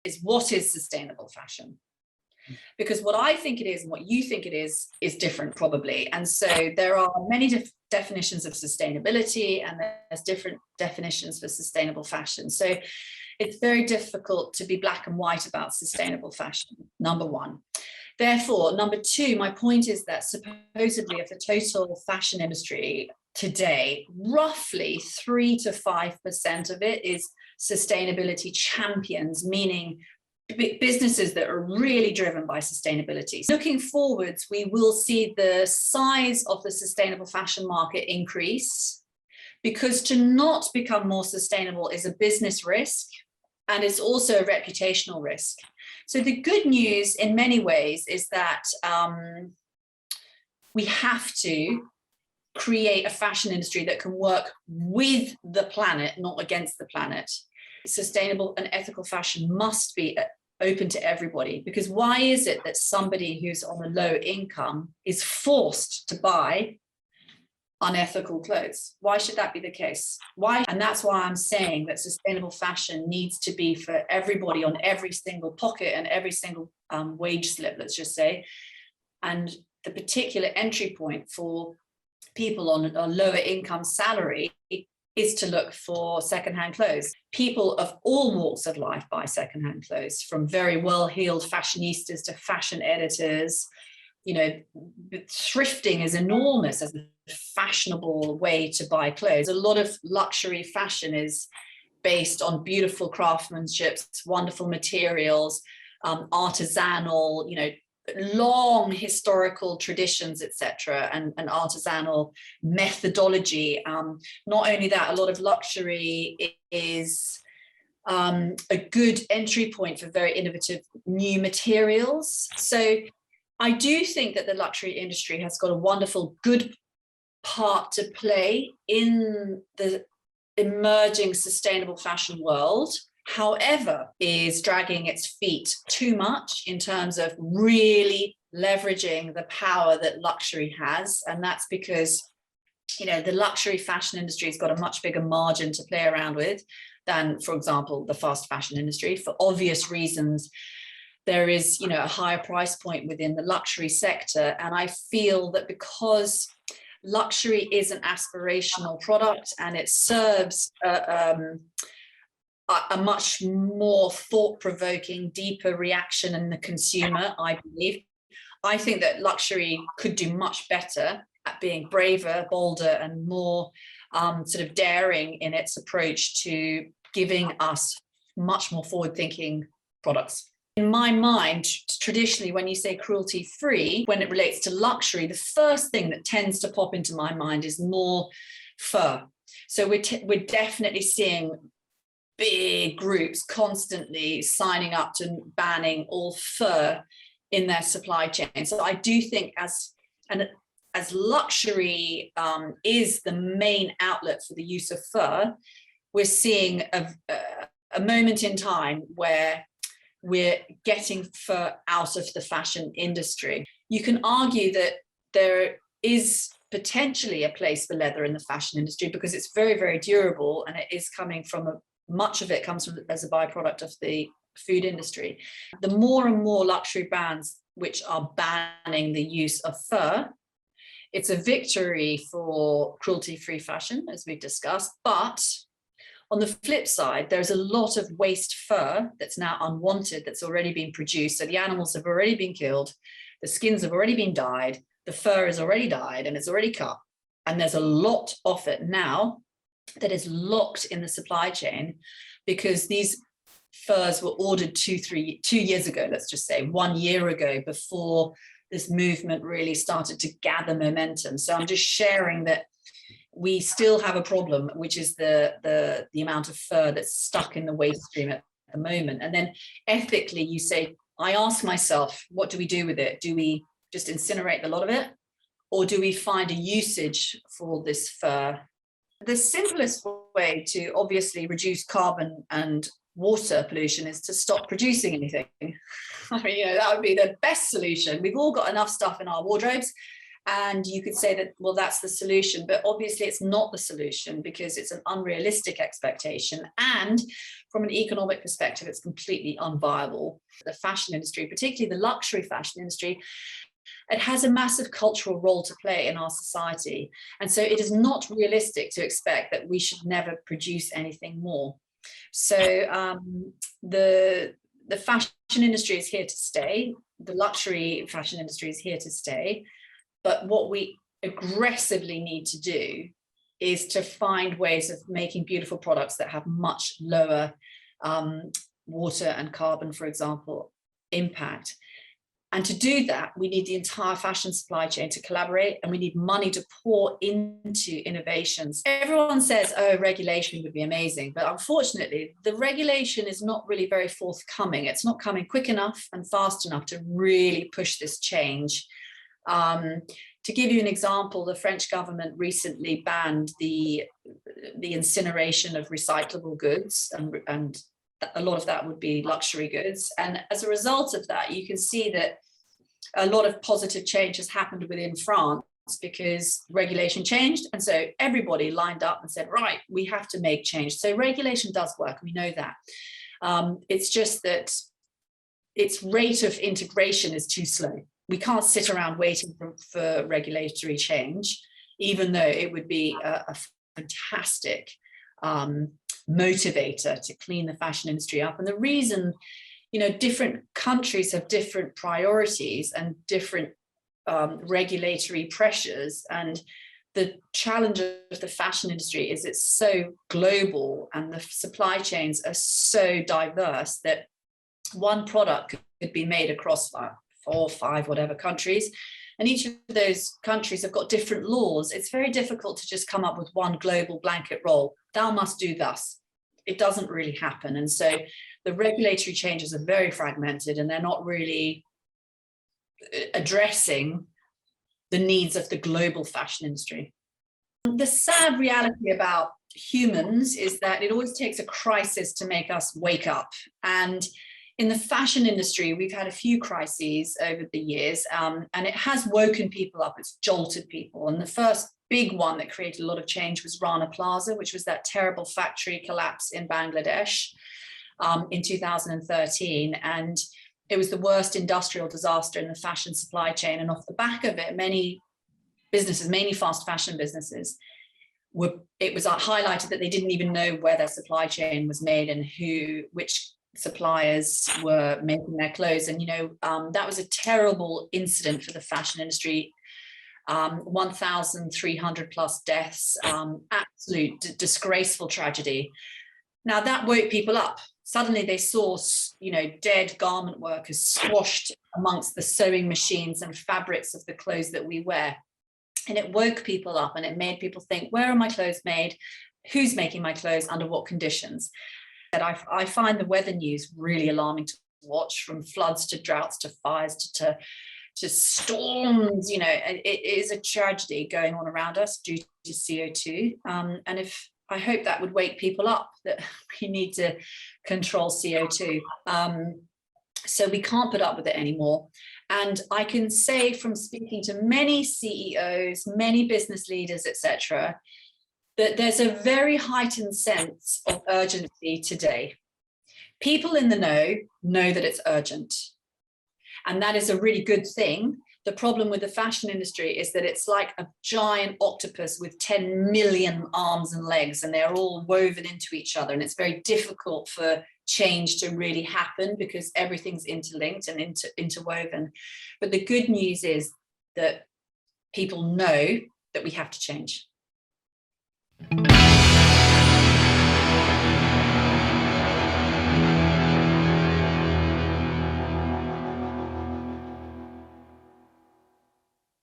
is what is sustainable fashion? Because what I think it is and what you think it is different probably. And so there are many definitions of sustainability, and there's different definitions for sustainable fashion. So it's very difficult to be black and white about sustainable fashion, number one. Therefore, number two, my point is that supposedly of the total fashion industry today, roughly 3 to 5% of it is sustainability champions, meaning businesses that are really driven by sustainability. So looking forwards, we will see the size of the sustainable fashion market increase, because to not become more sustainable is a business risk, and it's also a reputational risk. So the good news in many ways is that we have to create a fashion industry that can work with the planet, not against the planet. Sustainable and ethical fashion must be open to everybody, because why is it that somebody who's on a low income is forced to buy unethical clothes? Why should that be the case? Why? And that's why I'm saying that sustainable fashion needs to be for everybody on every single pocket and every single wage slip, let's just say. And the particular entry point for people on a lower income salary is to look for secondhand clothes. People of all walks of life buy secondhand clothes, from very well-heeled fashionistas to fashion editors. You know, thrifting is enormous as a fashionable way to buy clothes. A lot of luxury fashion is based on beautiful craftsmanship, wonderful materials, artisanal, you know, long historical traditions, etc., and artisanal methodology. Not only that, a lot of luxury is a good entry point for very innovative new materials. So I do think that the luxury industry has got a wonderful, good part to play in the emerging sustainable fashion world. However, is dragging its feet too much in terms of really leveraging the power that luxury has. And that's because, you know, the luxury fashion industry has got a much bigger margin to play around with than, for example, the fast fashion industry. For obvious reasons, there is, you know, a higher price point within the luxury sector. And I feel that because luxury is an aspirational product and it serves a much more thought-provoking, deeper reaction in the consumer, I believe. I think that luxury could do much better at being braver, bolder, and more sort of daring in its approach to giving us much more forward-thinking products. In my mind, traditionally, when you say cruelty-free, when it relates to luxury, the first thing that tends to pop into my mind is more fur. So we're definitely seeing big groups constantly signing up to banning all fur in their supply chain. So I do think as luxury is the main outlet for the use of fur, we're seeing a moment in time where we're getting fur out of the fashion industry. You can argue that there is potentially a place for leather in the fashion industry because it's very, very durable, and it is coming from much of it comes from as a byproduct of the food industry. The more and more luxury brands which are banning the use of fur, it's a victory for cruelty-free fashion, as we've discussed. But on the flip side, there's a lot of waste fur that's now unwanted, that's already been produced. So the animals have already been killed, the skins have already been dyed, the fur is already dyed and it's already cut. And there's a lot of it now that is locked in the supply chain because these furs were ordered 2 years ago, let's just say 1 year ago, before this movement really started to gather momentum. So I'm just sharing that we still have a problem, which is the amount of fur that's stuck in the waste stream at the moment. And then ethically, you say, I ask myself, what do we do with it? Do we just incinerate a lot of it? Or do we find a usage for this fur? The simplest way to obviously reduce carbon and water pollution is to stop producing anything. I mean, you know, that would be the best solution. We've all got enough stuff in our wardrobes, and you could say that, well, that's the solution, but obviously it's not the solution because it's an unrealistic expectation. And from an economic perspective, it's completely unviable. The fashion industry, particularly the luxury fashion industry, it has a massive cultural role to play in our society. And so it is not realistic to expect that we should never produce anything more. So the fashion industry is here to stay. The luxury fashion industry is here to stay. But what we aggressively need to do is to find ways of making beautiful products that have much lower water and carbon, for example, impact. And to do that, we need the entire fashion supply chain to collaborate, and we need money to pour into innovations. Everyone says, oh, regulation would be amazing, but unfortunately, the regulation is not really very forthcoming. It's not coming quick enough and fast enough to really push this change. To give you an example, the French government recently banned the incineration of recyclable goods, and a lot of that would be luxury goods. And as a result of that, you can see that a lot of positive change has happened within France because regulation changed. And so everybody lined up and said, right, we have to make change. So regulation does work. We know that. It's just that its rate of integration is too slow. We can't sit around waiting for regulatory change, even though it would be a fantastic motivator to clean the fashion industry up. And the reason, different countries have different priorities and different regulatory pressures. And the challenge of the fashion industry is it's so global and the supply chains are so diverse that one product could be made across 4 or 5, whatever countries. And each of those countries have got different laws. It's very difficult to just come up with one global blanket rule. Thou must do thus. It doesn't really happen. And so the regulatory changes are very fragmented, and they're not really addressing the needs of the global fashion industry. The sad reality about humans is that it always takes a crisis to make us wake up. And in the fashion industry, we've had a few crises over the years, and it has woken people up, it's jolted people. And the first big one that created a lot of change was Rana Plaza, which was that terrible factory collapse in Bangladesh in 2013. And it was the worst industrial disaster in the fashion supply chain. And off the back of it, many businesses, mainly fast fashion businesses, it was highlighted that they didn't even know where their supply chain was made and which suppliers were making their clothes. And that was a terrible incident for the fashion industry. 1,300 plus deaths, absolute disgraceful tragedy. Now that woke people up. Suddenly they saw dead garment workers squashed amongst the sewing machines and fabrics of the clothes that we wear. And it woke people up, and it made people think, where are my clothes made? Who's making my clothes? Under what conditions? I find the weather news really alarming to watch, from floods to droughts to fires to storms. It is a tragedy going on around us due to CO2. And I hope that would wake people up that we need to control CO2. So we can't put up with it anymore. And I can say, from speaking to many CEOs, many business leaders, etc., that there's a very heightened sense of urgency today. People in the know that it's urgent. And that is a really good thing. The problem with the fashion industry is that it's like a giant octopus with 10 million arms and legs, and they're all woven into each other. And it's very difficult for change to really happen because everything's interlinked and interwoven. But the good news is that people know that we have to change.